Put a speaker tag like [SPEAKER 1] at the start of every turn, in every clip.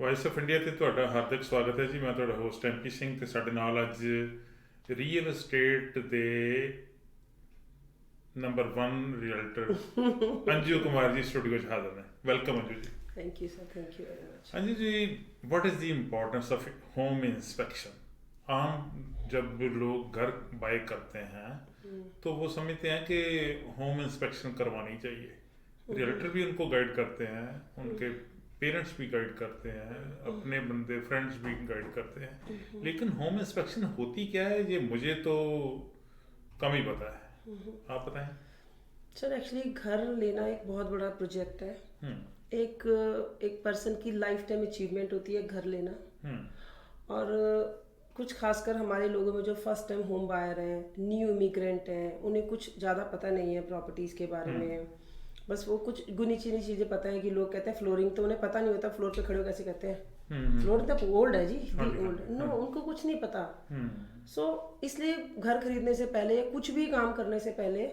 [SPEAKER 1] Voice of India ਤੇ ਤੁਹਾਡਾ ਹਾਰਦਿਕ ਸਵਾਗਤ ਹੈ ਜੀ। ਮੈਂ ਤੁਹਾਡਾ ਹੋਸਟ ਐਮਪੀ ਸਿੰਘ ਤੇ ਸਾਡੇ ਨਾਲ ਅੱਜ ਰੀਅਲ estate ਦੇ number 1 realtor Anju Kumar ji studio 'ਚ ਹਾਜ਼ਰ ਨੇ। ਵੈਲਕਮ ਅੰਜੂ ਜੀ।
[SPEAKER 2] Thank you, sir. Thank you very much.
[SPEAKER 1] Anju ji, what is the importance of home inspection? आम जब लोग घर बाय करते हैं तो वो समझते हैं कि होम इंस्पेक्शन करवानी चाहिए। रियल्टर भी उनको गाइड करते हैं, उनके पेरेंट्स भी गाइड करते हैं, अपने बंदे फ्रेंड्स भी गाइड करते हैं, लेकिन होम इंस्पेक्शन होती क्या है ये मुझे तो कम ही पता है। आप बताएं।
[SPEAKER 2] सर एक्चुअली घर लेना एक बहुत बड़ा प्रोजेक्ट है। एक पर्सन की लाइफ टाइम अचीवमेंट होती है घर लेना। और कुछ खासकर हमारे लोगों में जो फर्स्ट टाइम होम बायर हैं, न्यू इमिग्रेंट हैं, उन्हें कुछ ज़्यादा पता नहीं है प्रॉपर्टीज़ के बारे में। बस वो कुछ गुनी चुनी चीज़ें पता है कि लोग कहते हैं फ्लोरिंग, तो उन्हें पता नहीं होता फ्लोर पे खड़े हो कैसे कहते हैं फ्लोर तो ओल्ड है जी, ओल्ड नो, उनको कुछ नहीं पता। सो इसलिए घर खरीदने से पहले, कुछ भी काम करने से पहले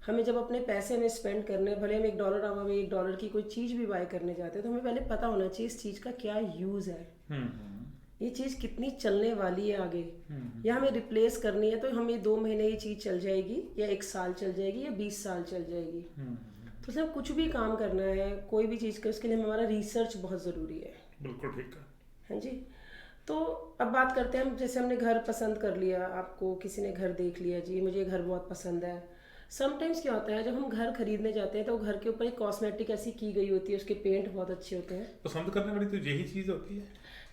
[SPEAKER 2] हमें जब अपने पैसे में स्पेंड करने, भले हम $1 की कोई चीज़ भी बाय करने जाते हैं, तो हमें पहले पता होना चाहिए इस चीज़ का क्या यूज़ है, ये चीज़ कितनी चलने वाली है आगे, या हमें रिप्लेस करनी है तो हमें 2 महीने ये चीज़ चल जाएगी, या 1 साल चल जाएगी, या 20 साल चल जाएगी। तो इसलिए कुछ भी काम करना है, कोई भी चीज़ का, उसके लिए हमारा रिसर्च बहुत ज़रूरी है।
[SPEAKER 1] बिल्कुल ठीक है।
[SPEAKER 2] हाँ जी। तो अब बात करते हैं, जैसे हमने घर पसंद कर लिया, आपको किसी ने घर देख लिया जी, मुझे घर बहुत पसंद है। समटाइम्स क्या होता है, जब हम घर खरीदने जाते हैं तो घर के ऊपर एक कॉस्मेटिक ऐसी की गई होती है, उसके पेंट बहुत अच्छे होते हैं।
[SPEAKER 1] पसंद करने वाली तो यही चीज़ होती है।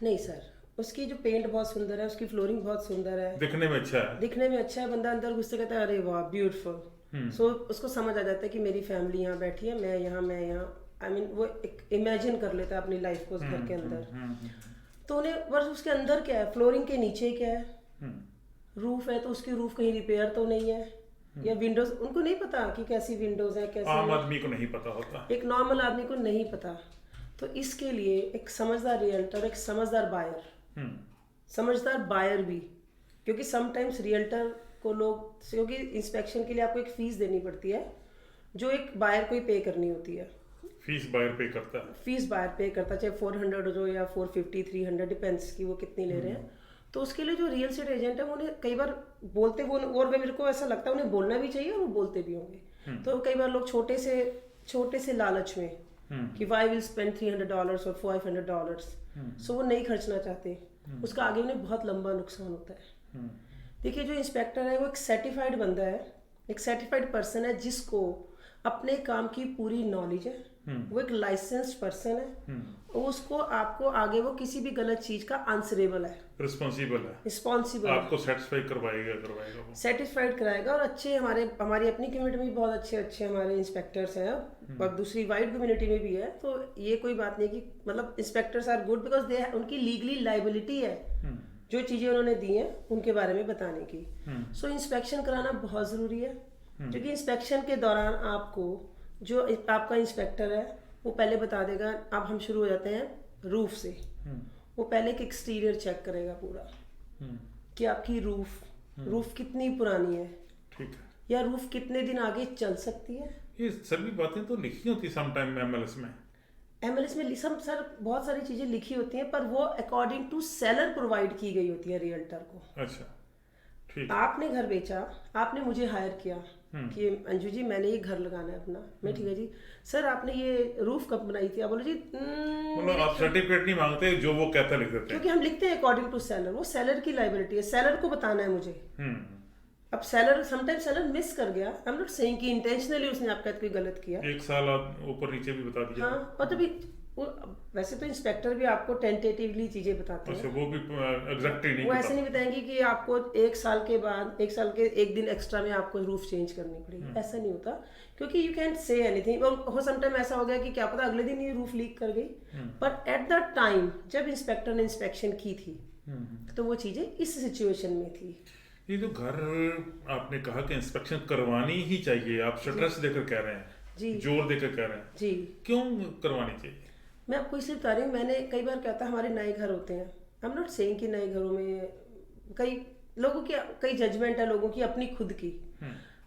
[SPEAKER 2] नहीं सर, उसकी जो पेंट बहुत सुंदर है, उसकी फ्लोरिंग बहुत सुंदर है,
[SPEAKER 1] दिखने में अच्छा है,
[SPEAKER 2] दिखने में अच्छा है, बंदा अंदर घुसते कहता है अरे वाह ब्यूटीफुल। सो उसको समझ आ जाता है कि मेरी फैमिली यहाँ बैठी है, मैं यहाँ आई मीन वो एक इमेजिन कर लेता है अपनी लाइफ को उस घर के अंदर। तो उन्हें बस उसके अंदर क्या है, फ्लोरिंग के नीचे क्या है, रूफ है तो उसकी रूफ कहीं रिपेयर तो नहीं है, या विंडोज, उनको नहीं पता कि कैसी विंडोज है, कैसे
[SPEAKER 1] आम आदमी को नहीं पता होता,
[SPEAKER 2] एक नॉर्मल आदमी को नहीं पता। तो इसके लिए एक समझदार रियल्टर, एक समझदार बायर, समझदार बायर भी, क्योंकि समटाइम्स रियल्टर को लोग, क्योंकि इंस्पेक्शन के लिए आपको एक फीस देनी पड़ती है जो एक बायर को ही पे करनी होती है।
[SPEAKER 1] फीस बायर पे करता है,
[SPEAKER 2] फीस बायर पे करता है, चाहे 400 हो या 450 300, डिपेंड्स कि वो कितनी ले रहे हैं। तो उसके लिए जो रियल एस्टेट एजेंट है, उन्हें कई बार बोलते वो, और मेरे को ऐसा लगता है उन्हें बोलना भी चाहिए और वो बोलते भी होंगे। तो कई बार लोग छोटे से लालच में कि वाई विल स्पेंड $300 और $500, सो वो नहीं खर्चना चाहते, उसका आगे उन्हें बहुत लंबा नुकसान होता है। देखिए, जो इंस्पेक्टर है वो एक सर्टिफाइड बंदा है, एक सर्टिफाइड पर्सन है जिसको अपने काम की पूरी नॉलेज है, वो एक लाइसेंस्ड पर्सन है, और उसको आपको आगे वो किसी भी गलत चीज का आंसरेबल है, रिस्पॉन्सिबल
[SPEAKER 1] आपको सेटिस्फाई करवाएगा वो,
[SPEAKER 2] सेटिस्फाइड कराएगा। और अच्छे हमारी अपनी कम्युनिटी में भी बहुत अच्छे हमारे इंस्पेक्टर्स हैं, और दूसरी वाइड कम्युनिटी में भी है। तो ये कोई बात नहीं कि मतलब inspectors are good because they, उनकी लीगली लाइबिलिटी है जो चीजें उन्होंने दी हैं उनके बारे में बताने की। सो इंस्पेक्शन कराना बहुत जरूरी है, क्योंकि इंस्पेक्शन के दौरान आपको जो आपका इंस्पेक्टर है वो पहले बता देगा। अब हम शुरू हो जाते हैं रूफ से। वो पहले एक एक्सटीरियर चेक करेगा पूरा कि आपकी रूफ कितनी पुरानी है,
[SPEAKER 1] ठीक है,
[SPEAKER 2] या रूफ कितने दिन आगे चल सकती है।
[SPEAKER 1] ये सभी बातें तो लिखी होती सम टाइम एमएलएस में
[SPEAKER 2] सर बहुत सारी चीजें लिखी होती हैं, पर वो अकॉर्डिंग टू सेलर प्रोवाइड की गई होती है रियल्टर को।
[SPEAKER 1] अच्छा, ठीक।
[SPEAKER 2] आपने घर बेचा, आपने मुझे हायर किया कि अंजू जी मैंने ये घर लगाना है अपना, मैं ठीक है जी सर, आपने ये रूफ कब बनाई थी? आप बोलो जी
[SPEAKER 1] मतलब आप सर्टिफिकेट नहीं मांगते, जो वो कहता लिख देते हैं,
[SPEAKER 2] क्योंकि हम लिखते हैं अकॉर्डिंग टू सेलर, वो सेलर की लाइबिलिटी है, सेलर को बताना है मुझे। अब सेलर समटाइम्स सेलर मिस कर गया, आई एम नॉट सेइंग कि इंटेंशनली उसने आपका कोई गलत किया,
[SPEAKER 1] 1 साल आप ऊपर नीचे भी बता दिया।
[SPEAKER 2] हाँ, और तभी वैसे तो इंस्पेक्टर भी आपको टेंटेटिवली चीजें बताते हैं,
[SPEAKER 1] वो भी एग्जैक्टली नहीं,
[SPEAKER 2] वो ऐसे नहीं बताएंगे कि आपको 1 साल के बाद 1 साल के 1 दिन एक्स्ट्रा में आपको रूफ चेंज करनी पड़ेगी, ऐसा नहीं होता, क्योंकि यू कैन से एनीथिंग। हो समटाइम ऐसा हो गया कि क्या पता अगले दिन ये रूफ लीक कर गई, पर एट द टाइम जब इंस्पेक्टर ने इंस्पेक्शन की थी तो वो चीजें इस सिचुएशन में थी।
[SPEAKER 1] ये जो घर आपने कहा कि इंस्पेक्शन करवानी ही चाहिए, आप स्ट्रेस देकर कह रहे हैं
[SPEAKER 2] जी,
[SPEAKER 1] जोर देकर कह रहे हैं
[SPEAKER 2] जी,
[SPEAKER 1] क्यों करवानी चाहिए?
[SPEAKER 2] मैं आपको इसलिए बता रही हूँ, मैंने कई बार कहता हमारे नए घर होते हैं, आई एम नॉट सेइंग कि नए घरों में कई लोगों की कई जजमेंट है लोगों की अपनी खुद की,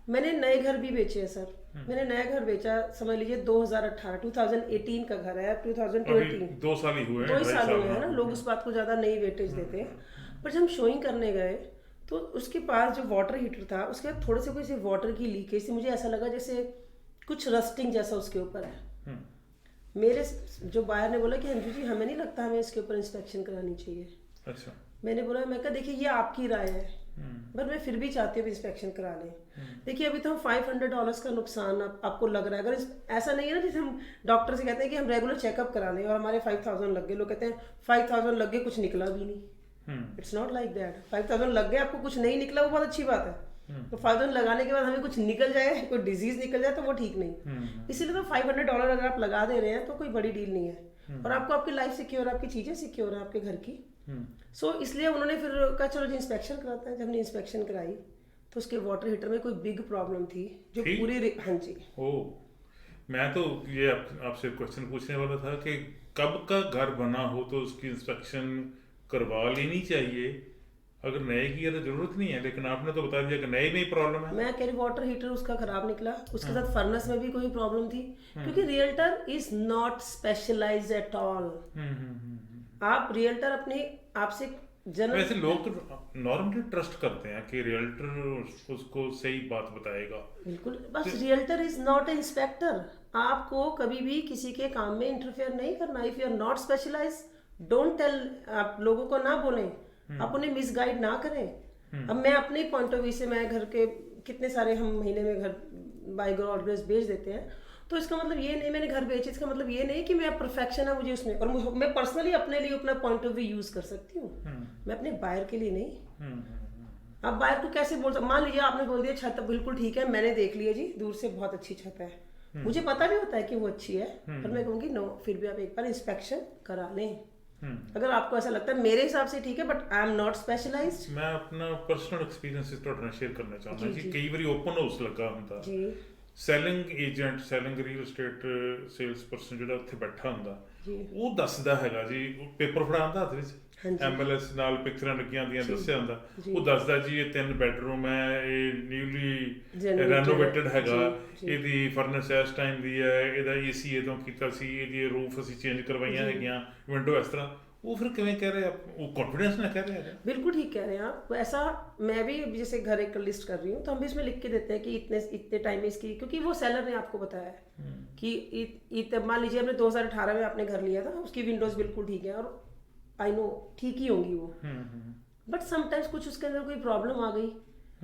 [SPEAKER 2] मैंने नए घर भी बेचे हैं सर। मैंने नया घर बेचा, समझ लीजिए 2018 का घर है, 2020
[SPEAKER 1] 2 साल ही हुए हैं,
[SPEAKER 2] 2 ही साल हुए हैं ना,
[SPEAKER 1] हाँ।
[SPEAKER 2] लोग उस बात को ज़्यादा नहीं वेटेज देते हैं। पर जब हम शोइंग करने गए तो उसके पास जो वाटर हीटर था उसके बाद थोड़े से कोई वाटर की लीकेज थी, मुझे ऐसा लगा जैसे कुछ रस्टिंग जैसा उसके ऊपर है। मेरे जो बायर ने बोला कि अंजू जी हमें नहीं लगता हमें इसके ऊपर इंस्पेक्शन करानी चाहिए।
[SPEAKER 1] अच्छा।
[SPEAKER 2] मैंने बोला, मैं कहा देखिए ये आपकी राय है, पर मैं फिर भी चाहती हूँ इंस्पेक्शन करा लें। देखिए अभी तो हम $500 का नुकसान आपको लग रहा है, अगर ऐसा नहीं है ना जैसे हम डॉक्टर से कहते हैं कि हम रेगुलर चेकअप करा लें और हमारे 5000 लग गए, लोग कहते हैं 5000 लग गए कुछ निकला भी नहीं। It's not like that. 5000 लग गए आपको कुछ नहीं निकला वो बहुत अच्छी बात है, तो 5000 लगाने के बाद हमें कुछ निकल जाए, कोई डिजीज निकल जाए तो वो ठीक नहीं। इसीलिए तो $500 अगर आप लगा दे रहे हैं तो कोई बड़ी डील नहीं है, और आपको आपकी लाइफ सिक्योर, आपकी चीजें सिक्योर है आपके घर की। सो इसलिए उन्होंने फिर कहा चलो जी इंस्पेक्शन कराते हैं। जब हमने इंस्पेक्शन कराई तो उसके वाटर हीटर में कोई बिग प्रॉब्लम थी जो पूरी हाँ जी।
[SPEAKER 1] मैं तो ये आपसे क्वेश्चन पूछने वाला था कि कब का घर बना हो तो उसकी इंस्पेक्शन करवा लेनी चाहिए, अगर नए की है तो जरूरत नहीं है, लेकिन आपने तो बता दिया कि नए में ही प्रॉब्लम है।
[SPEAKER 2] मैं कह रही वाटर हीटर उसका खराब निकला, उसके साथ फर्नेस में भी कोई प्रॉब्लम थी, क्योंकि realtor is not specialised at all. आप रियल्टर अपने आपसे
[SPEAKER 1] वैसे लोग तो नॉर्मली ट्रस्ट करते हैं कि रियल्टर उसको सही बात बताएगा।
[SPEAKER 2] बिल्कुल, बस रियल्टर इज नॉट इंस्पेक्टर। आपको कभी भी किसी के काम में इंटरफेयर नहीं करना। If you are not specialise, don't tell. आप लोगों को ना बोलें, आप उन्हें मिसगाइड ना करें। अब मैं अपने पॉइंट ऑफ व्यू से, मैं घर के कितने सारे हम महीने में घर बाय गॉड ग्रेस बेच देते हैं, तो इसका मतलब ये नहीं मैंने घर बेचे, इसका मतलब ये नहीं कि मैं परफेक्शन है मुझे उसमें, और मैं पर्सनली अपने लिए अपना पॉइंट ऑफ व्यू यूज कर सकती हूँ, मैं अपने बायर के लिए नहीं। अब बायर को कैसे बोल सकते, मान लीजिए आपने बोल दिया छत बिल्कुल ठीक है, मैंने देख लिया जी दूर से बहुत अच्छी छत है, मुझे पता भी होता है कि वो अच्छी है, पर मैं कहूँगी नो, फिर भी आप एक बार इंस्पेक्शन करा लें। अगर आपको ऐसा लगता है मेरे हिसाब से ठीक है, but I am not specialised.
[SPEAKER 1] मैं अपना पर्सनल एक्सपीरियंस शेयर करना चाहूँगा कि कई बार ओपन हाउस लगा ਹੁੰਦਾ जी, selling agent, selling real estate sales person ਜਿਹੜਾ ਉੱਥੇ ਬੈਠਾ ਹੁੰਦਾ ਉਹ ਦੱਸਦਾ ਹੈਗਾ ਜੀ, ਪੇਪਰ ਫੜਾਉਂਦਾ ਹੱਥ ਵਿੱਚ, MLS ਨਾਲ ਪਿਕਚਰਾਂ ਲੱਗੀਆਂ ਹੁੰਦੀਆਂ, ਦੱਸਿਆ ਹੁੰਦਾ, ਉਹ ਦੱਸਦਾ ਜੀ ਇਹ 3 ਬੈਡਰੂਮ ਹੈ, ਇਹ ਨਿਊਲੀ ਰੈਨੋਵੇਟਡ ਹੈਗਾ, ਇਹਦੀ ਫਰਨੈਸ ਇਸ ਟਾਈਮ ਦੀ ਹੈ, ਇਹਦਾ AC ਇਹਦੋਂ ਕੀਤਾ ਸੀ, ਇਹਦੀ ਰੂਫ ਅਸੀਂ ਚੇਂਜ ਕਰਵਾਈਆਂ ਹੈਗੀਆਂ, ਵਿੰਡੋ ਇਸ ਤਰ੍ਹਾਂ। वो फिर क्यों कह रहे हैं आप, वो कॉन्फिडेंस ना कह रहे हैं? बिल्कुल
[SPEAKER 2] ठीक कह रहे हैं आप। ऐसा मैं भी जैसे घर एक लिस्ट कर रही हूँ तो हम भी इसमें लिख के देते हैं कि इतने टाइम में इसकी, क्योंकि वो सेलर ने आपको बताया है कि मान लीजिए हमने 2018 में आपने घर लिया था, उसकी विंडोज बिल्कुल ठीक है और आई नो ठीक ही होंगी वो, बट समटाइम्स कुछ उसके अंदर कोई प्रॉब्लम आ गई,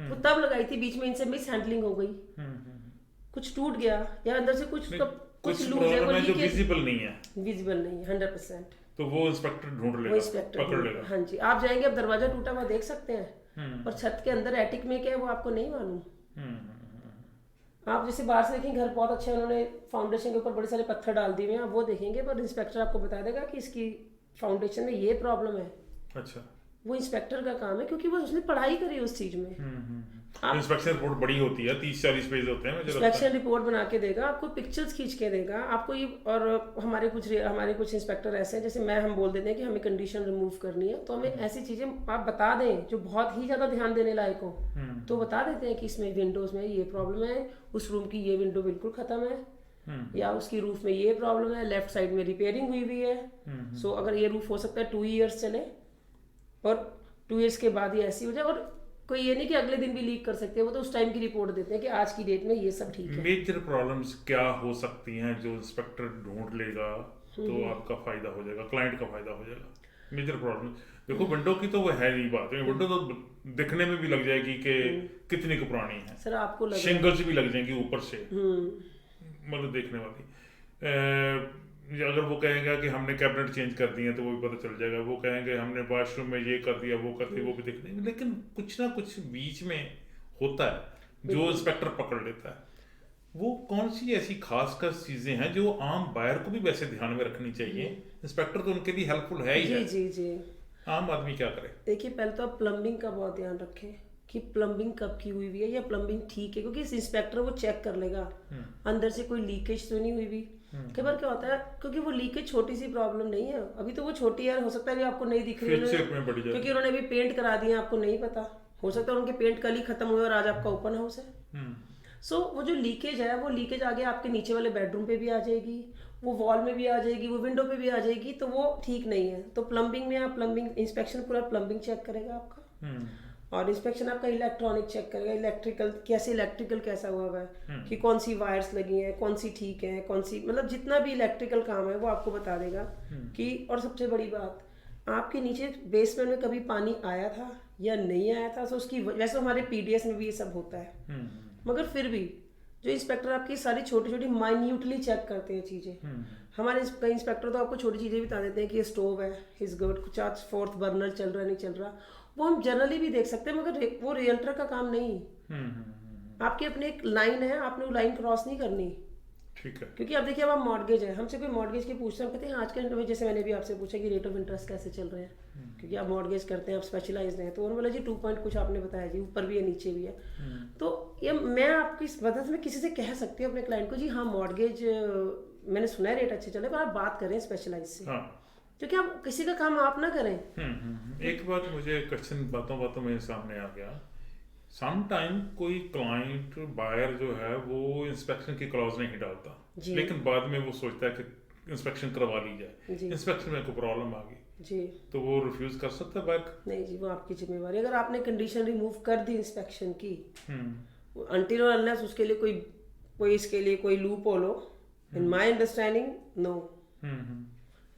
[SPEAKER 2] वो तब लगाई थी, बीच में इनसे मिस हैंडलिंग हो गई, कुछ टूट गया या अंदर से कुछ लूज है, वो
[SPEAKER 1] विजिबल नहीं है,
[SPEAKER 2] 100%,
[SPEAKER 1] तो वो इंस्पेक्टर ढूंढ लेगा, पकड़ लेगा।
[SPEAKER 2] हाँ जी, आप जाएंगे, अब दरवाजा टूटा हुआ देख सकते हैं, पर छत के अंदर एटिक में क्या है वो आपको नहीं मालूम। आप जैसे बाहर से देखेंगे घर बहुत अच्छा है, उन्होंने फाउंडेशन के ऊपर बड़े सारे पत्थर डाल दिए हैं, आप वो देखेंगे, पर इंस्पेक्टर आपको बता देगा कि इसकी फाउंडेशन में ये प्रॉब्लम है।
[SPEAKER 1] अच्छा,
[SPEAKER 2] वो इंस्पेक्टर का काम है, क्योंकि वो उसने पढ़ाई करी उस चीज में।
[SPEAKER 1] इंस्पेक्शन रिपोर्ट बड़ी होती है, 30-40 पेज होते हैं।
[SPEAKER 2] इंस्पेक्शन रिपोर्ट बना के देगा आपको, पिक्चर्स खींच के देगा आपको ये। और हमारे कुछ इंस्पेक्टर ऐसे हैं, जैसे हम बोल देते हैं कि हमें कंडीशन रिमूव करनी है, तो हमें ऐसी चीजें आप बता दें जो बहुत ही ज्यादा ध्यान देने लायक हो, तो बता देते हैं कि इसमें विंडोज में ये प्रॉब्लम है, उस रूम की ये विंडो बिल्कुल खत्म है, या उसकी रूफ में ये प्रॉब्लम है, लेफ्ट साइड में रिपेयरिंग हुई हुई है। सो अगर ये रूफ हो सकता है 2 years चले, और 2 years के बाद ये ऐसी हो जाए, और कोई ये नहीं कि अगले दिन भी लीक कर सकते हैं, वो तो उस टाइम की रिपोर्ट देते हैं कि आज की डेट में ये सब ठीक है।
[SPEAKER 1] मेजर प्रॉब्लम्स क्या हो सकती हैं जो इंस्पेक्टर ढूंढ लेगा तो आपका फायदा हो जाएगा, क्लाइंट का फायदा हो जाएगा। मेजर प्रॉब्लम देखो, विंडो की तो वो है नहीं बात, विंडो तो दिखने में भी लग जाएगी कि कितनी को पुरानी है,
[SPEAKER 2] सर आपको
[SPEAKER 1] शिंगल्स भी लग जाएंगी ऊपर से, मतलब देखने वाली। अगर वो कहेगा कि हमने कैबिनेट चेंज कर दिए तो वो भी पता चल जाएगा, वो कहेंगे हमने वॉशरूम में ये कर दिया वो कर दिया, वो भी देख लेंगे, लेकिन कुछ ना कुछ बीच में होता है जो इंस्पेक्टर पकड़ लेता है। वो कौन सी ऐसी खास चीजें हैं जो आम बायर को भी वैसे ध्यान में रखनी चाहिए? इंस्पेक्टर तो उनके लिए हेल्पफुल है ही है,
[SPEAKER 2] जी।
[SPEAKER 1] आम आदमी क्या करे?
[SPEAKER 2] देखिए, पहले तो आप प्लम्बिंग का बहुत ध्यान रखें कि प्लम्बिंग कब की हुई है या प्लम्बिंग ठीक है, क्योंकि इस इंस्पेक्टर वो चेक कर लेगा अंदर से कोई लीकेज तो नहीं हुई भी। कई बार क्या होता है, क्योंकि वो लीकेज छोटी सी प्रॉब्लम नहीं है, अभी तो वो छोटी है, हो सकता है आपको नहीं दिख रही है क्योंकि उन्होंने अभी पेंट करा दिया, आपको नहीं पता, हो सकता है उनके पेंट कल ही खत्म हुए और आज आपका ओपन हाउस है। सो वो जो लीकेज है वो लीकेज आगे आपके नीचे वाले बेडरूम पे भी आ जाएगी, वो वॉल में भी आ जाएगी, वो विंडो पे भी आ जाएगी, तो वो ठीक नहीं है। तो प्लम्बिंग में आप प्लम्बिंग इंस्पेक्शन पूरा प्लम्बिंग चेक करेगा आपका, और इंस्पेक्शन आपका इलेक्ट्रॉनिक चेक करेगा, इलेक्ट्रिकल कैसा हुआ है, कि कौन सी वायर्स लगी हैं, कौन सी ठीक है, कौन सी मतलब जितना भी इलेक्ट्रिकल काम है वो आपको बता देगा कि। और सबसे बड़ी बात, आपके नीचे बेसमेंट में कभी पानी आया था या नहीं आया था, तो उसकी वैसे हमारे पीडीएस में भी ये सब होता है, मगर फिर भी जो इंस्पेक्टर आपकी सारी छोटी छोटी माइन्यूटली चेक करते हैं चीज़ें। हमारे कई इंस्पेक्टर तो आपको छोटी चीज़ें भी बता देते हैं कि ये स्टोव है, इज गुड, कुछ आज 4th बर्नर चल रहा है नहीं चल रहा, वो हम जनरली भी देख सकते हैं, मगर वो रियल्टर का काम नहीं। आपकी अपनी एक लाइन है, आपने वो लाइन क्रॉस नहीं करनी,
[SPEAKER 1] ठीक है।
[SPEAKER 2] क्योंकि अब देखिए अब आप मॉर्गेज है, हमसे कोई मॉर्गेज की पूछते हैं, हम कहते हैं आजकल में, जैसे मैंने भी आपसे पूछा कि रेट ऑफ इंटरेस्ट कैसे चल रहे हैं, क्योंकि आप मॉर्गेज करते हैं, आप स्पेशलाइज्ड हैं, तो उन्होंने बोला जी 2 पॉइंट कुछ आपने बताया जी, ऊपर भी है नीचे भी है। तो ये मैं आपकी मदद में किसी से कह सकती हूँ अपने क्लाइंट को, जी हाँ मॉर्गेज मैंने सुना है रेट अच्छे चले, पर आप बात करें स्पेशलाइज से, क्योंकि आप किसी का काम आप ना करें।
[SPEAKER 1] एक बात मुझे क्वेश्चन बातों में सामने आ गया, सम टाइम कोई क्लाइंट बायर जो है वो इंस्पेक्शन की क्लॉज नहीं डालता, लेकिन बाद में वो सोचता है कि इंस्पेक्शन करवा ली जाए, इंस्पेक्शन में कोई प्रॉब्लम आ गई जी, तो वो रिफ्यूज कर सकता है बायर?
[SPEAKER 2] नहीं जी, वो आपकी जिम्मेवारी। अगर आपने कंडीशन रिमूव कर दी इंस्पेक्शन की, अनटिल और अनलेस उसके लिए कोई इसके लिए कोई लूप होल हो, इन माय अंडरस्टैंडिंग नो,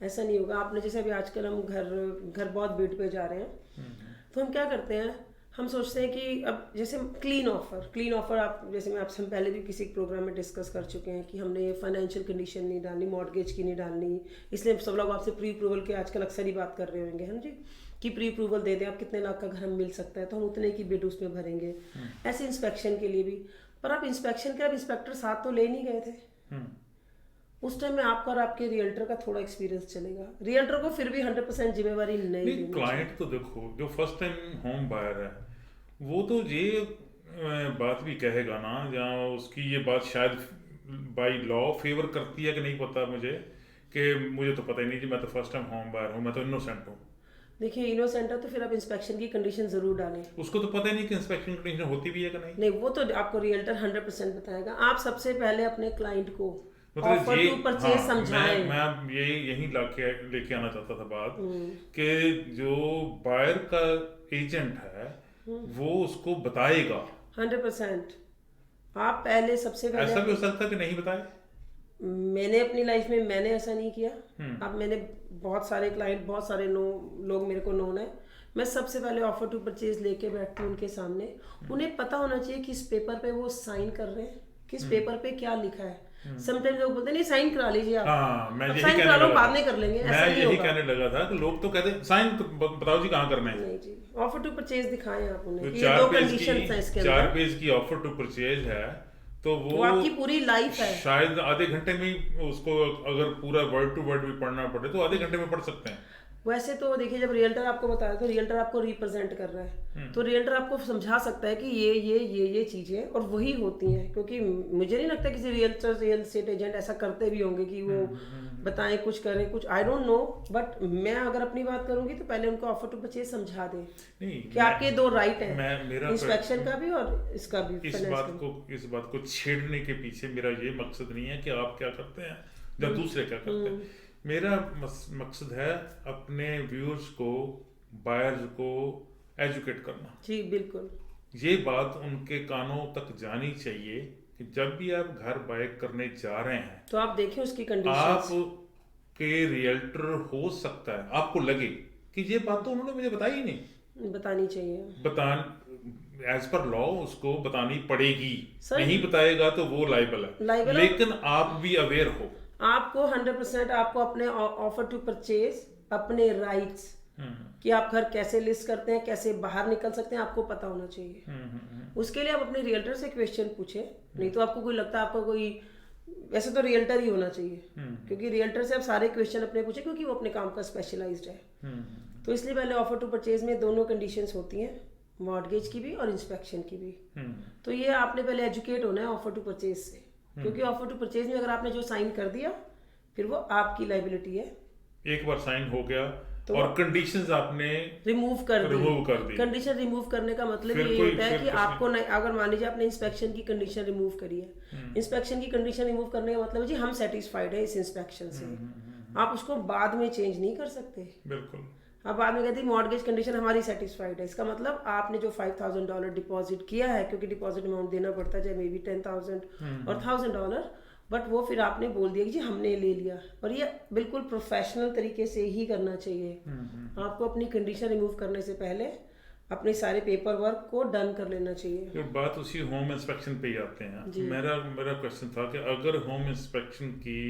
[SPEAKER 2] ऐसा नहीं होगा। आपने जैसे अभी आजकल हम घर बहुत बिड पे जा रहे हैं, तो हम क्या करते हैं, हम सोचते हैं कि अब जैसे क्लीन ऑफर आप जैसे मैं आपसे पहले भी किसी प्रोग्राम में डिस्कस कर चुके हैं कि हमने फाइनेंशियल कंडीशन नहीं डालनी, मॉर्गेज की नहीं डालनी, इसलिए सब लोग आपसे प्री अप्रूवल के आजकल अक्सर ही बात कर रहे होंगे हम जी, कि प्री अप्रूवल दे दें, आप कितने लाख का घर हम मिल सकता है, तो हम उतने की बिड उसमें भरेंगे। ऐसे इंस्पेक्शन के लिए भी, पर आप इंस्पेक्शन के अब इंस्पेक्टर साथ तो ले नहीं गए थे, उस टाइम में आपका और आपके रियल्टर का थोड़ा एक्सपीरियंस चलेगा, रियल्टर को फिर भी 100% जिम्मेवारी नहीं।
[SPEAKER 1] क्लाइंट तो देखो जो फर्स्ट टाइम होम बायर है वो तो ये बात भी कहेगा ना, जहाँ उसकी ये बात शायद बाय लॉ फेवर करती है कि नहीं पता मुझे, कि मुझे तो पता ही नहीं जी, मैं तो फर्स्ट टाइम होम बायर हूँ, मैं तो इनोसेंट हूँ।
[SPEAKER 2] देखिए इनोसेंट है तो फिर आप इंस्पेक्शन की कंडीशन जरूर डालें,
[SPEAKER 1] उसको तो पता ही नहीं कि इंस्पेक्शन कंडीशन होती भी है कि नहीं,
[SPEAKER 2] वो तो आपको रियल्टर 100% बताएगा। आप सबसे पहले अपने क्लाइंट को
[SPEAKER 1] मतलब
[SPEAKER 2] ऑफर टू परचेज समझाएं।
[SPEAKER 1] मैं यही लेके आना चाहता था बात, कि जो बायर का एजेंट है वो उसको बताएगा
[SPEAKER 2] 100%। आप पहले सबसे पहले,
[SPEAKER 1] ऐसा भी हो सकता है कि नहीं बताए,
[SPEAKER 2] मैंने अपनी लाइफ में मैंने ऐसा नहीं किया। अब मैंने बहुत सारे क्लाइंट, बहुत सारे लोग मेरे को नोन है, मैं सबसे पहले ऑफर टू परचेज लेके बैठती हूँ उनके सामने, उन्हें पता होना चाहिए किस पेपर पे वो साइन कर रहे हैं, किस पेपर पे क्या लिखा है। समटाइम्स लोग बोलते हैं नहीं साइन करा लीजिए आप,
[SPEAKER 1] मैं यही
[SPEAKER 2] साइन करा लो बाद में कर लेंगे,
[SPEAKER 1] मैं यही कहने लगा था कि लोग तो कहते हैं साइन बताओ जी कहाँ करना है।
[SPEAKER 2] नहीं जी, ऑफर टू परचेज दिखाएं आप उन्हें,
[SPEAKER 1] तो
[SPEAKER 2] ये 2 कंडीशंस हैं इसके अंदर।
[SPEAKER 1] 4 पेज की ऑफर टू परचेज है, तो वो
[SPEAKER 2] आपकी पूरी लाइफ है,
[SPEAKER 1] शायद आधे घंटे में उसको अगर पूरा वर्ड टू वर्ड भी पढ़ना पड़े तो आधे घंटे में पढ़ सकते हैं।
[SPEAKER 2] वैसे तो देखिए जब रियल्टर आपको बताया तो रियल्टर आपको रिप्रेजेंट कर रहा है, तो रियल्टर आपको समझा सकता है कि ये चीजें और वही होती हैं, क्योंकि मुझे नहीं लगता किसी रियल एस्टेट एजेंट ऐसा करते भी होंगे कि वो बताएं कुछ करें कुछ, आई डोंट नो, बट मैं अगर अपनी बात करूंगी तो पहले उनको ऑफर टू परचेज समझा दें कि आपके 2 राइट हैं, इंस्पेक्शन का भी और इसका भी।
[SPEAKER 1] इस बात को छेड़ने के पीछे मेरा ये मकसद नहीं है कि आप क्या करते हैं या दूसरे क्या करते हैं, मेरा मकसद है अपने व्यूअर्स को, बायर्स को एजुकेट करना।
[SPEAKER 2] जी बिल्कुल,
[SPEAKER 1] ये बात उनके कानों तक जानी चाहिए कि जब भी आप घर बाय करने जा रहे हैं
[SPEAKER 2] तो आप देखें उसकी कंडीशंस।
[SPEAKER 1] आप के रियल्टर हो सकता है आपको लगे कि ये बात तो उन्होंने मुझे बताई ही नहीं,
[SPEAKER 2] बतानी चाहिए,
[SPEAKER 1] एज पर लॉ उसको बतानी पड़ेगी, नहीं बताएगा तो वो लायबल है, लेकिन आप भी अवेयर हो,
[SPEAKER 2] आपको 100% आपको अपने ऑफर टू परचेज, अपने राइट्स कि आप घर कैसे लिस्ट करते हैं, कैसे बाहर निकल सकते हैं, आपको पता होना चाहिए। उसके लिए आप अपने रियल्टर से क्वेश्चन पूछे, नहीं तो आपको कोई लगता है आपको कोई, वैसे तो रियल्टर ही होना चाहिए, क्योंकि रियल्टर से आप सारे क्वेश्चन अपने पूछे, क्योंकि वो अपने काम का स्पेशलाइज्ड है। तो इसलिए पहले ऑफर टू परचेज में दोनों कंडीशंस होती हैं, मॉर्गेज की भी और इंस्पेक्शन की भी। तो ये आपने पहले एजुकेट होना है ऑफर टू परचेज से, क्योंकि ऑफर टू परचेज में अगर आपने जो साइन कर दिया फिर वो आपकी लायबिलिटी है।
[SPEAKER 1] एक बार साइन हो गया,
[SPEAKER 2] तो
[SPEAKER 1] और कंडीशंस आपने
[SPEAKER 2] रिमूव कर दी। कंडीशन रिमूव करने का मतलब ये होता है कि आपको नहीं, अगर मान लीजिए आपने इंस्पेक्शन की कंडीशन रिमूव करी है, इंस्पेक्शन की कंडीशन रिमूव करने का मतलब है जी हम सेटिस्फाइड है इस इंस्पेक्शन से, आप उसको बाद में चेंज नहीं कर सकते।
[SPEAKER 1] बिल्कुल।
[SPEAKER 2] आप बाद में कहती मॉर्गेज कंडीशन हमारी सेटिस्फाइड है, इसका मतलब आपने जो $5,000 डिपॉजिट किया है, क्योंकि डिपॉजिट अमाउंट देना पड़ता है चाहे मे बी 10,000 और $1,000, बट वो फिर आपने बोल दिया कि जी हमने ले लिया। और ये बिल्कुल प्रोफेशनल तरीके से ही करना चाहिए। आपको अपनी कंडीशन रिमूव करने से पहले अपने सारे पेपर वर्क को डन कर लेना चाहिए।
[SPEAKER 1] फिर बात उसी होम इंस्पेक्शन पे ही आते हैं। मेरा क्वेश्चन था कि अगर होम इंस्पेक्शन की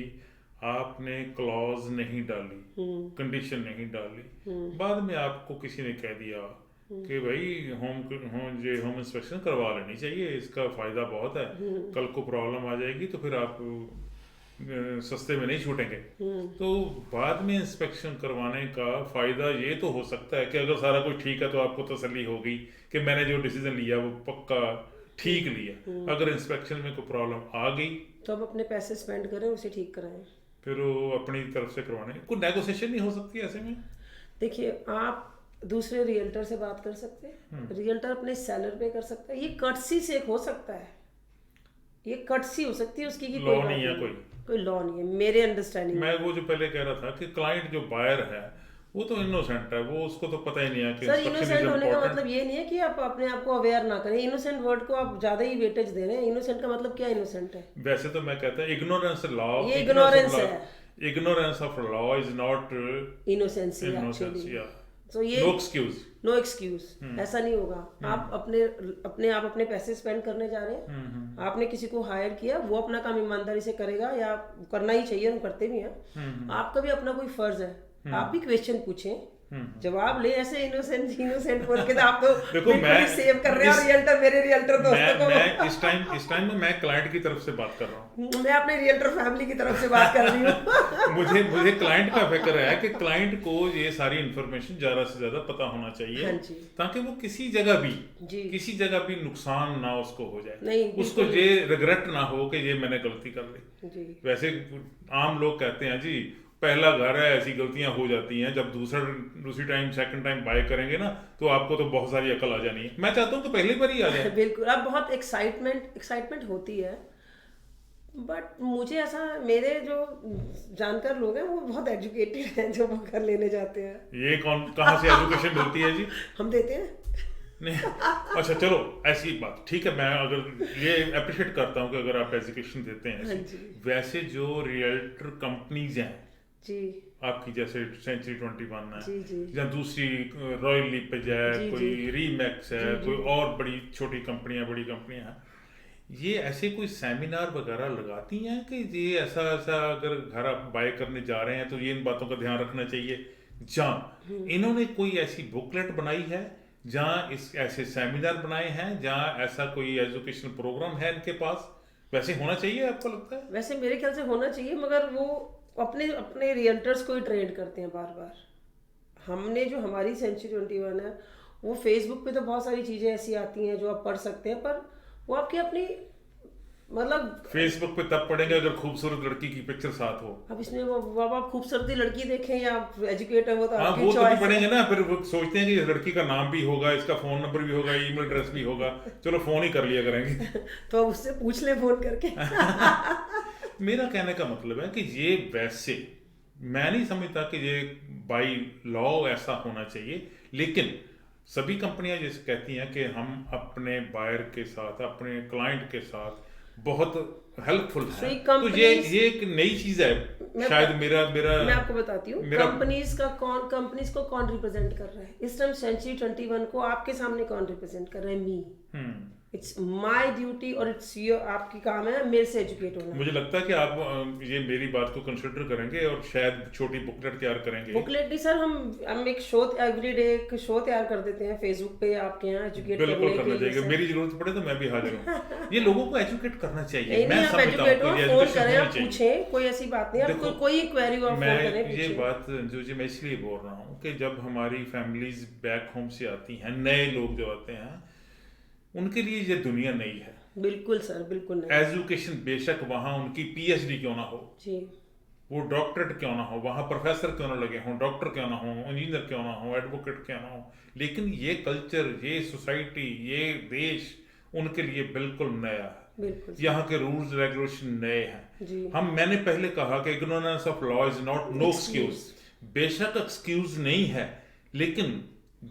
[SPEAKER 1] आपने क्लॉज नहीं डाली, कंडीशन नहीं डाली, बाद में आपको किसी ने कह दिया कि भाई होम इंस्पेक्शन करवा लेनी चाहिए, इसका फायदा बहुत है, कल को प्रॉब्लम आ जाएगी तो फिर आप सस्ते में नहीं छूटेंगे, तो बाद में इंस्पेक्शन करवाने का फायदा ये तो हो सकता है कि अगर सारा कुछ ठीक है तो आपको तसल्ली होगी कि मैंने जो डिसीजन लिया वो पक्का ठीक लिया। अगर इंस्पेक्शन में कोई प्रॉब्लम आ गई
[SPEAKER 2] तो अब अपने पैसे स्पेंड करें, उसे ठीक कराएं,
[SPEAKER 1] फिर वो अपनी तरफ से करवाने कोई नेगोशिएशन नहीं हो सकती ऐसे में।
[SPEAKER 2] देखिए आप दूसरे रियल्टर से बात कर सकते हैं, रियल्टर अपने सेलर पे कर सकता है, ये कटसी से हो सकता है, ये कटसी हो सकती है उसकी,
[SPEAKER 1] लॉ नहीं है,
[SPEAKER 2] कोई लॉ नहीं है मेरे अंडरस्टैंडिंग।
[SPEAKER 1] मैं वो जो पहले कह रहा था कि क्लाइंट जो बायर है वो तो इनोसेंट है, वो उसको तो पता ही नहीं है कि
[SPEAKER 2] सर इनोसेंट होने का मतलब ये नहीं है कि आप अपने आप को अवेयर ना करें। इनोसेंट वर्ड को आप ज्यादा ही वेटेज दे रहे हैं। इनोसेंट का मतलब क्या इनोसेंट है?
[SPEAKER 1] वैसे तो मैं कहता हूं इग्नोरेंस लॉ,
[SPEAKER 2] ये इग्नोरेंस है।
[SPEAKER 1] Ignorance of law is not
[SPEAKER 2] innocency actually. तो ये नो एक्सक्यूज ऐसा नहीं होगा। आप अपने पैसे स्पेंड करने जा रहे हैं, आपने किसी को हायर किया, वो अपना काम ईमानदारी से करेगा या करना ही चाहिए, हम करते भी हैं। आपका भी अपना कोई फर्ज है, आप भी क्वेश्चन पूछें, जवाब ले। ऐसे इनोसेंट बोल के तो आप तो
[SPEAKER 1] देखो मैं
[SPEAKER 2] सेव कर रहे हैं रियल्टर, मेरे रियल्टर दोस्तों को
[SPEAKER 1] मैं इस टाइम में मैं क्लाइंट की तरफ से बात कर रहा हूँ,
[SPEAKER 2] मैं अपने रियल्टर फैमिली की तरफ से बात कर रही हूँ।
[SPEAKER 1] मुझे क्लाइंट का फिक्र है कि क्लाइंट को ये सारी इंफॉर्मेशन ज्यादा से ज्यादा पता होना चाहिए, ताकि वो किसी जगह भी नुकसान ना उसको हो जाए, उसको ये रिग्रेट ना हो कि ये मैंने गलती कर ली। वैसे आम लोग कहते हैं जी पहला घर है, ऐसी गलतियां हो जाती हैं, जब दूसरी टाइम सेकंड टाइम बाय करेंगे ना तो आपको तो बहुत सारी अकल आ जानी है। मैं चाहता हूँ कि पहली बार ही आ जाए।
[SPEAKER 2] बिल्कुल, अब बहुत एक्साइटमेंट होती है, बट मुझे ऐसा, मेरे जो जानकार लोग हैं वो बहुत एजुकेटेड हैं जो वो घर लेने जाते हैं।
[SPEAKER 1] ये कहाँ से एजुकेशन मिलती है जी?
[SPEAKER 2] हम देते हैं।
[SPEAKER 1] नहीं, अच्छा चलो ऐसी बात ठीक है, मैं अगर ये अप्रिशिएट करता हूँ कि अगर आप एजुकेशन देते हैं। वैसे जो रियल्टर कंपनीज हैं
[SPEAKER 2] जी, आपकी
[SPEAKER 1] जैसे सेंचुरी 21 है
[SPEAKER 2] जी,
[SPEAKER 1] या दूसरी रॉयल लीपेज है, कोई रीमैक्स है, कोई और बड़ी छोटी कंपनियां, बड़ी कंपनियां हैं, ये ऐसे कोई सेमिनार वगैरह लगाती हैं कि ये ऐसा अगर घर आप बाय करने जा रहे हैं तो ये इन बातों का ध्यान रखना चाहिए, जहाँ इन्होंने कोई ऐसी बुकलेट बनाई है, जहाँ ऐसे सेमिनार बनाए हैं, जहाँ ऐसा कोई एजुकेशन प्रोग्राम है इनके पास? वैसे होना चाहिए, आपको लगता है?
[SPEAKER 2] वैसे मेरे ख्याल से होना चाहिए, मगर वो अपने रियल्टर्स को ही ट्रेड करते हैं बार बार। हमने जो हमारी सेंचुरी 21 है, वो फेसबुक पे तो बहुत सारी चीज़ें ऐसी आती हैं जो आप पढ़ सकते हैं, पर वो आपकी अपनी मतलब
[SPEAKER 1] फेसबुक पे तब पढ़ेंगे अगर खूबसूरत लड़की की पिक्चर साथ हो।
[SPEAKER 2] अब इसमें आप खूबसूरती लड़की देखें या एजुकेट है, वो तो आपकी
[SPEAKER 1] वो
[SPEAKER 2] चॉइस
[SPEAKER 1] तो पढ़ेंगे ना, फिर वो सोचते हैं कि इस लड़की का नाम भी होगा, इसका फोन नंबर भी होगा, ईमेल एड्रेस भी होगा, चलो फोन ही कर लिया करेंगे।
[SPEAKER 2] तो उससे पूछ ले फोन करके।
[SPEAKER 1] मेरा कहने का मतलब है कि ये वैसे मैं नहीं समझता कि ये बाय लॉ ऐसा होना चाहिए, लेकिन सभी कंपनियां जैसे कहती हैं कि हम अपने बायर के साथ, अपने क्लाइंट के साथ बहुत हेल्पफुल है, तो ये एक नई चीज है शायद।
[SPEAKER 2] मैं आपको बताती हूँ कंपनीज को कौन रिप्रेजेंट कर रहा है इस टाइम। सेंचुरी 21 को आपके सामने कौन रिप्रेजेंट कर रहा है? मी। इट्स माई ड्यूटी और इट्स योर, आपकी काम है मेरे से एजुकेट होना।
[SPEAKER 1] मुझे लगता है कि आप ये मेरी बात को कंसिडर करेंगे और शायद छोटी बुकलेट तैयार करेंगे।
[SPEAKER 2] बुकलेट नहीं सर, हम एक शो एवरीडे एक शो तैयार कर देते हैं फेसबुक पे आपके यहाँ एजुकेट करने के लिए।
[SPEAKER 1] बिल्कुल करना चाहिए, मेरी जरूरत पड़े तो मैं भी हाजिर हूँ। ये लोगों को एजुकेट करना चाहिए।
[SPEAKER 2] मैं आप एजुकेट हो, फोन करें, आप पूछें, कोई ऐसी बात नहीं, आप कोई क्वेरी हो फोन करें।
[SPEAKER 1] ये बात जो मैं इसलिए बोल रहा हूँ कि जब हमारी फैमिलीज बैक होम से आती हैं, नए लोग जो आते हैं, उनके लिए ये दुनिया नई है।
[SPEAKER 2] बिल्कुल सर, बिल्कुल नहीं।
[SPEAKER 1] एजुकेशन बेशक वहां उनकी पीएचडी क्यों ना हो
[SPEAKER 2] जी,
[SPEAKER 1] वो डॉक्टरेट क्यों ना हो, वहाँ प्रोफेसर क्यों ना लगे हों, डॉक्टर क्यों ना हो, इंजीनियर क्यों ना हो, एडवोकेट क्यों ना हो, लेकिन ये कल्चर, ये सोसाइटी, ये देश उनके लिए बिल्कुल नया है।
[SPEAKER 2] बिल्कुल
[SPEAKER 1] यहाँ के रूल्स रेगुलेशन नए हैं।
[SPEAKER 2] जी।
[SPEAKER 1] मैंने पहले कहा कि ignorance of law is not know excuse. बेशक एक्सक्यूज नहीं है, लेकिन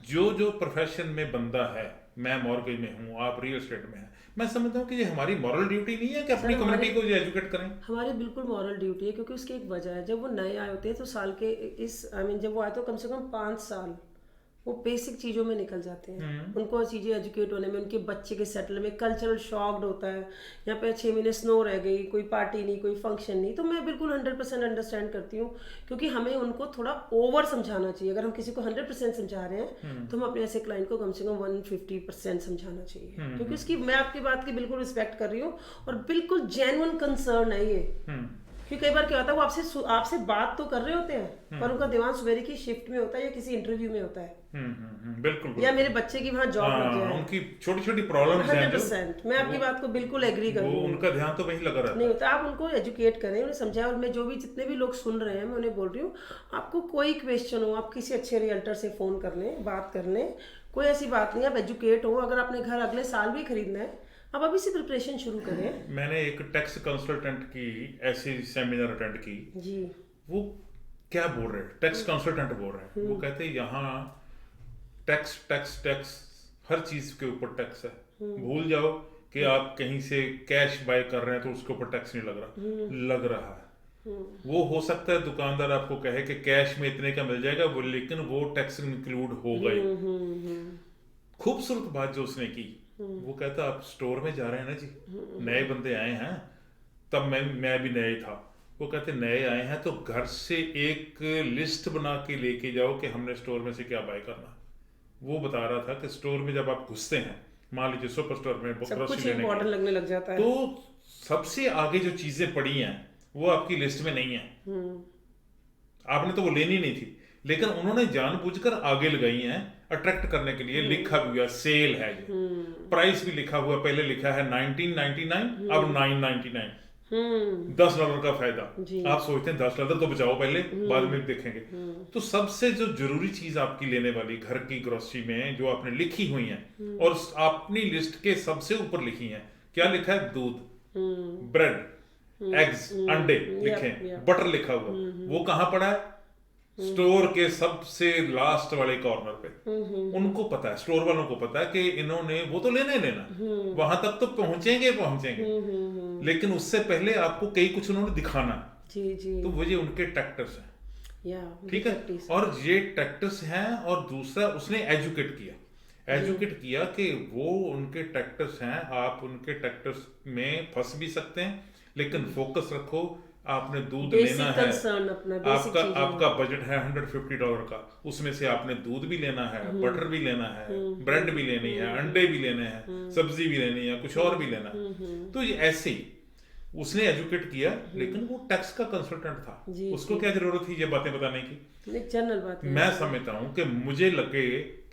[SPEAKER 1] जो प्रोफेशन में बंदा है, मैं मॉर्गेज में हूँ, आप रियल एस्टेट में हैं, मैं समझता हूँ कि ये हमारी मॉरल ड्यूटी नहीं है कि अपनी कम्युनिटी को ये एजुकेट करें।
[SPEAKER 2] हमारी बिल्कुल मॉरल ड्यूटी है, क्योंकि उसकी एक वजह है। जब वो नए आए होते हैं तो साल के जब वो आए तो कम से कम 5 साल वो बेसिक चीज़ों में निकल जाते हैं। उनको चीज़ें एजुकेट होने में, उनके बच्चे के सेटल में कल्चरल शॉक्ड होता है। यहाँ पे 6 महीने स्नो रह गई, कोई पार्टी नहीं, कोई फंक्शन नहीं, तो मैं बिल्कुल 100% अंडरस्टैंड करती हूँ, क्योंकि हमें उनको थोड़ा ओवर समझाना चाहिए। अगर हम किसी को 100% समझा रहे हैं तो हम अपने ऐसे क्लाइंट को कम से कम 150% समझाना चाहिए, क्योंकि उसकी, मैं आपकी बात की बिल्कुल रिस्पेक्ट कर रही हूँ और बिल्कुल जेन्युइन कंसर्न है ये। क्योंकि कई बार क्या होता है, वो आपसे बात तो कर रहे होते हैं पर उनका दिमाग सवेरे की शिफ्ट में होता है या किसी इंटरव्यू में होता है।
[SPEAKER 1] बिल्कुल।
[SPEAKER 2] या मेरे बच्चे की वहाँ जॉब लग जाए,
[SPEAKER 1] उनकी छोटी छोटी प्रॉब्लम्स हैं
[SPEAKER 2] 100%। मैं आपकी बात को बिल्कुल एग्री कर रही हूँ।
[SPEAKER 1] उनका ध्यान तो वहीं लगा रहता है।
[SPEAKER 2] नहीं होता, आप उनको एजुकेट करें, उन्हें समझाएं। और मैं जो भी जितने भी लोग सुन रहे हैं, मैं उन्हें बोल रही हूँ, आपको कोई क्वेश्चन हो, आप किसी अच्छे रियल्टर से फ़ोन कर लें, बात कर लें, कोई ऐसी बात नहीं। आप एजुकेट हो, अगर आपने घर अगले साल भी खरीदना है, आप अभी से प्रिपरेशन शुरू करें।
[SPEAKER 1] मैंने एक टैक्स कंसल्टेंट की ऐसी सेमिनार अटेंड की
[SPEAKER 2] जी।
[SPEAKER 1] वो क्या बोल रहे हैं, टैक्स कंसल्टेंट बोल रहे हैं, वो कहते हैं यहाँ टैक्स टैक्स टैक्स हर चीज के ऊपर टैक्स है। भूल जाओ कि आप कहीं से कैश बाय कर रहे हैं तो उसके ऊपर टैक्स नहीं लग रहा है। वो हो सकता है दुकानदार आपको कहे कि कैश में इतने का मिल जाएगा, वो लेकिन वो टैक्स इंक्लूड हो गई। खूबसूरत बात जो उसने की, वो कहता आप स्टोर में जा रहे हैं ना जी, नए बंदे आए हैं, तब मैं भी नया ही था। वो कहते नए आए हैं तो घर से एक लिस्ट बना के लेके जाओ कि हमने स्टोर में से क्या बाय करना। वो बता रहा था कि स्टोर में जब आप घुसते हैं, मान लीजिए सुपर स्टोर में ग्रोसरी लेने
[SPEAKER 2] इम्पोर्टेंट लगने लग जाता है,
[SPEAKER 1] तो सबसे आगे जो चीजें पड़ी हैं वो आपकी लिस्ट में नहीं है। आपने तो वो लेनी नहीं थी, लेकिन उन्होंने जानबूझकर आगे लगाई हैं अट्रैक्ट करने के लिए। लिखा भी हुआ सेल है, प्राइस भी लिखा हुआ, पहले लिखा है 1999, अब 999, $10 का फायदा। आप सोचते हैं $10 तो बचाओ पहले, बाद में देखेंगे। तो सबसे जो जरूरी चीज आपकी लेने वाली घर की ग्रोसरी में जो आपने लिखी हुई है, और अपनी लिस्ट के सबसे ऊपर लिखी है, क्या लिखा है? दूध, ब्रेड, एग्स, अंडे लिखे, बटर लिखा हुआ, वो कहाँ पड़ा है? स्टोर के सबसे लास्ट वाले कॉर्नर पे। उनको पता है, स्टोर वालों को पता है कि इन्होंने वो तो लेना ही लेना, वहां तक तो पहुंचेंगे, लेकिन उससे पहले आपको कई कुछ उन्होंने दिखाना। जी। तो वो ये उनके टैक्टिक्स हैं, ठीक है। और ये टैक्टिक्स हैं, और दूसरा उसने एजुकेट किया कि वो उनके टैक्टिक्स हैं। आप उनके टैक्टिक्स में फंस भी सकते हैं, लेकिन फोकस रखो, आपने दूध लेना है, आपका बजट है $150 का, उसमें से आपने दूध भी लेना है, बटर भी लेना है, ब्रेड भी लेनी है, अंडे भी लेने हैं, सब्जी भी लेनी है, कुछ और भी लेना है। तो ये ऐसे ही उसने एजुकेट किया, लेकिन वो टैक्स का कंसल्टेंट था, उसको क्या जरूरत थी ये बातें बताने की?
[SPEAKER 2] जनरल बात है।
[SPEAKER 1] मैं समझता हूँ कि मुझे लगे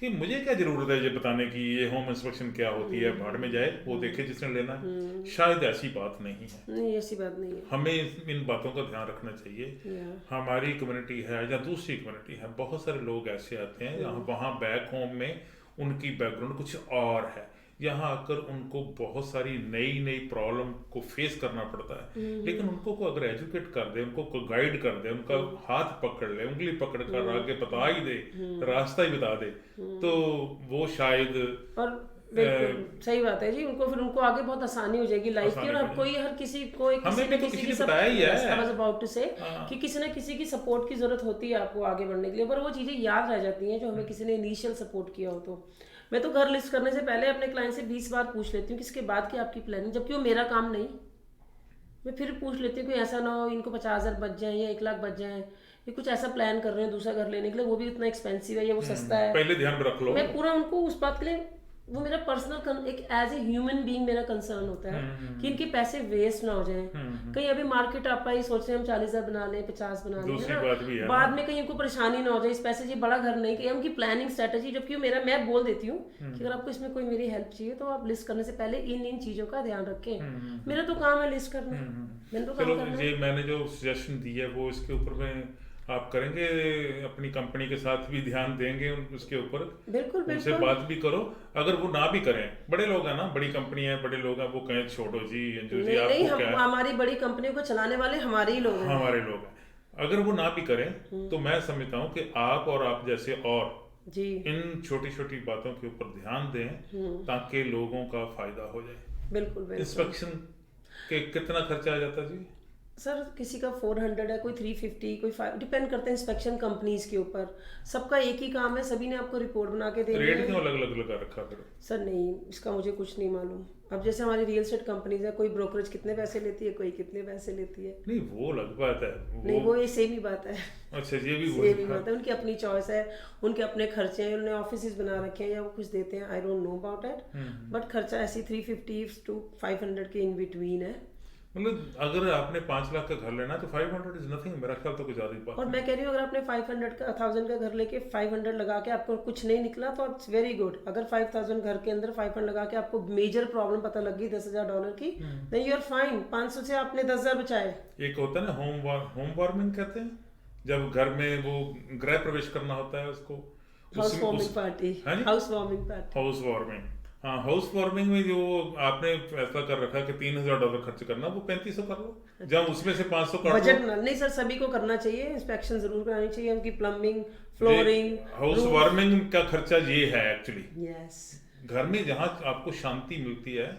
[SPEAKER 1] कि मुझे क्या जरूरत है ये बताने की, ये होम इंस्पेक्शन क्या होती है, भाड़ में जाए वो देखे जिसने लेना है। शायद ऐसी बात नहीं है,
[SPEAKER 2] नहीं ऐसी बात नहीं है।
[SPEAKER 1] हमें इन बातों का ध्यान रखना चाहिए। हमारी कम्युनिटी है या दूसरी कम्युनिटी है, बहुत सारे लोग ऐसे आते हैं जहाँ वहाँ बैक होम में उनकी बैकग्राउंड कुछ और है, यहाँ आकर उनको बहुत सारी नई प्रॉब्लम को फेस करना पड़ता है। लेकिन उनको को अगर एजुकेट कर दे, उनको को गाइड कर दे, उनका हाथ पकड़ ले, उंगली पकड़ कर आगे बता ही दे, रास्ता ही बता दे, तो वो शायद,
[SPEAKER 2] और सही बात है जी, उनको आगे बहुत आसानी हो जाएगी लाइफ की। और कोई हर किसी को किसी न किसी की बताया ही है, I was about to say, कि किसी न किसी की सपोर्ट की जरूरत होती है आपको आगे बढ़ने के लिए, पर वो चीजें याद रह जाती हैं जो हमें किसी ने इनिशियल सपोर्ट किया हो। तो मैं तो घर लिस्ट करने से पहले अपने क्लाइंट से 20 बार पूछ लेती हूँ कि इसके बाद की आपकी प्लानिंग, जबकि वो मेरा काम नहीं, मैं फिर पूछ लेती हूँ कि ऐसा ना हो इनको 50,000 बच जाए या 1 लाख बच जाए, ये कुछ ऐसा प्लान कर रहे हैं दूसरा घर लेने के लिए, वो भी इतना एक्सपेंसिव है या वो सस्ता है,
[SPEAKER 1] पहले ध्यान में रख लो।
[SPEAKER 2] मैं पूरा उनको उस बात के लिए वो मेरा पर्सनल एक एज ए ह्यूमन बीइंग मेरा कंसर्न होता है कि इनके पैसे वेस्ट ना हो जाएं। कहीं अभी मार्केट आप ही सोच रहे हैं हम 40,000 बना लें, 50 बना लें,
[SPEAKER 1] दूसरी बात भी है
[SPEAKER 2] बाद में कहीं इनको परेशानी ना हो जाए इस पैसे से बड़ा घर नहीं, कहीं उनकी प्लानिंग स्ट्रेटेजी, जबकि मैं बोल देती हूँ कि अगर आपको इसमें कोई मेरी हेल्प चाहिए तो आप लिस्ट करने से पहले इन चीजों का ध्यान रखें। मेरा तो काम है लिस्ट करना, मैंने तो काम करना है।
[SPEAKER 1] ये मैंने जो सजेशन दी है वो इसके ऊपर में आप करेंगे, अपनी कंपनी के साथ भी ध्यान देंगे उसके ऊपर,
[SPEAKER 2] बिल्कुल
[SPEAKER 1] उनसे बात भी करो। अगर वो ना भी करें, बड़े लोग हैं ना, बड़ी कंपनी है, बड़े लोग हैं, वो कहें छोड़ो जी अंजू जी
[SPEAKER 2] नहीं,
[SPEAKER 1] आपको क्या है,
[SPEAKER 2] हमारी बड़ी कंपनियों को चलाने वाले हमारे ही लोग हैं,
[SPEAKER 1] हमारे लोग हैं। अगर वो ना भी करें तो मैं समझता हूँ कि आप और आप जैसे और
[SPEAKER 2] जी
[SPEAKER 1] इन छोटी छोटी बातों के ऊपर ध्यान दें ताकि लोगों का फायदा हो जाए।
[SPEAKER 2] बिल्कुल।
[SPEAKER 1] इंस्पेक्शन के कितना खर्चा आ जाता है जी?
[SPEAKER 2] सर किसी का 400 है, कोई 350, कोई 5, डिपेंड करते हैं इंस्पेक्शन कंपनीज के ऊपर। सबका एक ही काम है, सभी ने आपको रिपोर्ट बना के देनी है।
[SPEAKER 1] रेट क्यों अलग अलग लगा रखा फिर?
[SPEAKER 2] सर नहीं, इसका मुझे कुछ नहीं मालूम। अब जैसे हमारी रियल एस्टेट कंपनीज है, कोई ब्रोकरेज कितने पैसे लेती है, कोई कितने पैसे लेती है।
[SPEAKER 1] नहीं वो अलग बात है,
[SPEAKER 2] नहीं वो ये सेम ही बात है।
[SPEAKER 1] अच्छा ये भी
[SPEAKER 2] सेम ही बात है, उनकी अपनी चॉइस है, उनके अपने खर्चे हैं, उन्होंने ऑफिस बना रखे हैं या वो कुछ देते हैं, I don't know about it, but खर्चा ऐसी 350 to 500 के इन बिटवीन है।
[SPEAKER 1] मतलब अगर आपने 5 लाख का घर लेना है तो 500 इज नथिंग, मेरा ख्याल तो कुछ ज्यादा ही बात।
[SPEAKER 2] और मैं कह रही हूँ अगर आपने 500 का 1000 का घर लेके 500 लगा के आपको कुछ नहीं निकला तो इट्स वेरी गुड। अगर 5000 घर के अंदर 500 लगा के आपको मेजर प्रॉब्लम पता लगी $10,000 की, देन यू आर फाइन। 500 से आपने 10,000 बचाए।
[SPEAKER 1] एक होता है ना होम वार्मिंग कहते हैं, जब घर में वो गृह प्रवेश करना होता है उसको,
[SPEAKER 2] house warming party, house warming party,
[SPEAKER 1] house warming. हाँ हाउस वार्मिंग में जो आपने फैसला कर रखा कि $3,000 खर्च करना, वो 3500 कर लो, जब उसमें से 500 काट लो।
[SPEAKER 2] बजट नहीं सर, सभी को करना चाहिए, इंस्पेक्शन जरूर करानी चाहिए, उनकी प्लम्बिंग, फ्लोरिंग,
[SPEAKER 1] हाउस वार्मिंग का खर्चा ये है एक्चुअली।
[SPEAKER 2] यस,
[SPEAKER 1] घर में जहाँ आपको शांति मिलती है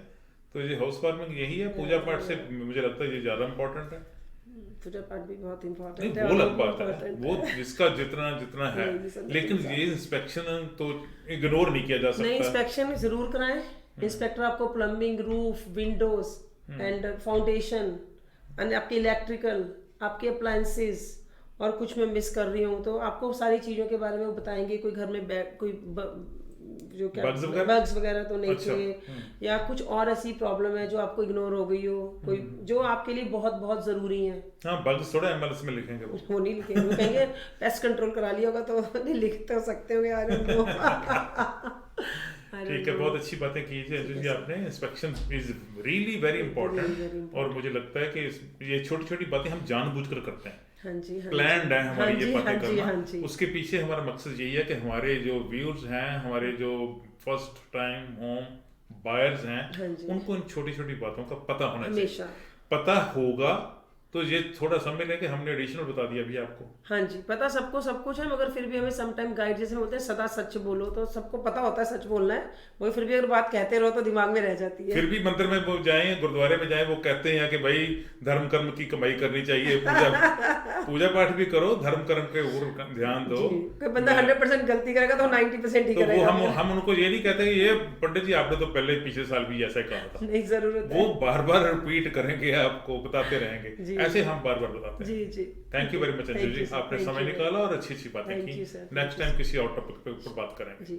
[SPEAKER 1] तो ये हाउस वार्मिंग यही है। पूजा पाठ से मुझे लगता है ये ज्यादा इम्पोर्टेंट है।
[SPEAKER 2] पूजा पाठ भी बहुत इम्पोर्टेंट
[SPEAKER 1] है, वो अलग बात है, वो जिसका जितना है, लेकिन ये इंस्पेक्शन तो इग्नोर नहीं किया जा सकता।
[SPEAKER 2] नहीं, इंस्पेक्शन जरूर कराएं। इंस्पेक्टर आपको plumbing, roof, Windows and foundation and आपके इलेक्ट्रिकल, आपके अप्लायंसेस, और कुछ मैं मिस कर रही हूँ तो आपको सारी चीजों के बारे में वो बताएंगे। कोई घर में कोई जो क्या बग्स वगैरह तो नहीं चाहिए, या कुछ और ऐसी प्रॉब्लम है जो आपको इग्नोर हो गई हो, कोई जो आपके लिए बहुत बहुत जरूरी है।
[SPEAKER 1] हाँ, बग्स थोड़ा MLS में लिखेंगे,
[SPEAKER 2] वो नहीं लिखेंगे, वो कहेंगे पेस्ट कंट्रोल करा लिया होगा तो नहीं लिख तो सकते हो यार।
[SPEAKER 1] ठीक है, बहुत अच्छी बातें की जी आपने। Inspection is really very important, और मुझे लगता है कि ये छोटी छोटी बातें हम जानबूझकर करते हैं।
[SPEAKER 2] हाँ जी,
[SPEAKER 1] प्लान्ड है हमारी ये बातें करना। उसके पीछे हमारा मकसद यही है कि हमारे जो व्यूअर्स हैं, हमारे जो फर्स्ट टाइम होम बायर्स हैं, उनको इन छोटी छोटी बातों का पता होना चाहिए। पता होगा तो ये थोड़ा समझ लें कि हमने एडिशनल बता दिया अभी आपको।
[SPEAKER 2] हाँ जी, पता सबको सब कुछ है, मगर फिर भी हमें सम टाइम गाइड जैसे बोलते हैं सदा सच बोलो, तो सबको पता होता है सच बोलना है, वो फिर भी अगर बात कहते रहो तो दिमाग में रह जाती है।
[SPEAKER 1] फिर भी मंदिर में वो जाएं, गुरुद्वारे में जाएं, वो कहते हैं कि भाई धर्म कर्म की कमाई करनी चाहिए, पूजा पाठ भी करो, धर्म कर्म के ऊपर ध्यान दो।
[SPEAKER 2] कोई बंदा 100% गलती करेगा तो 90% ही करेगा।
[SPEAKER 1] तो हम उनको ये नहीं कहते ये पंडित जी आपने तो पहले पिछले साल भी ऐसा कहा था,
[SPEAKER 2] नहीं जरूरत है,
[SPEAKER 1] वो बार बार रिपीट करेंगे, आपको बताते रहेंगे, ऐसे हम बार बार बताते हैं।
[SPEAKER 2] जी जी,
[SPEAKER 1] thank you very much Anju ji, आपने समय निकाला और अच्छी अच्छी बातें की। नेक्स्ट टाइम किसी और टॉपिक पे ऊपर बात करेंगे।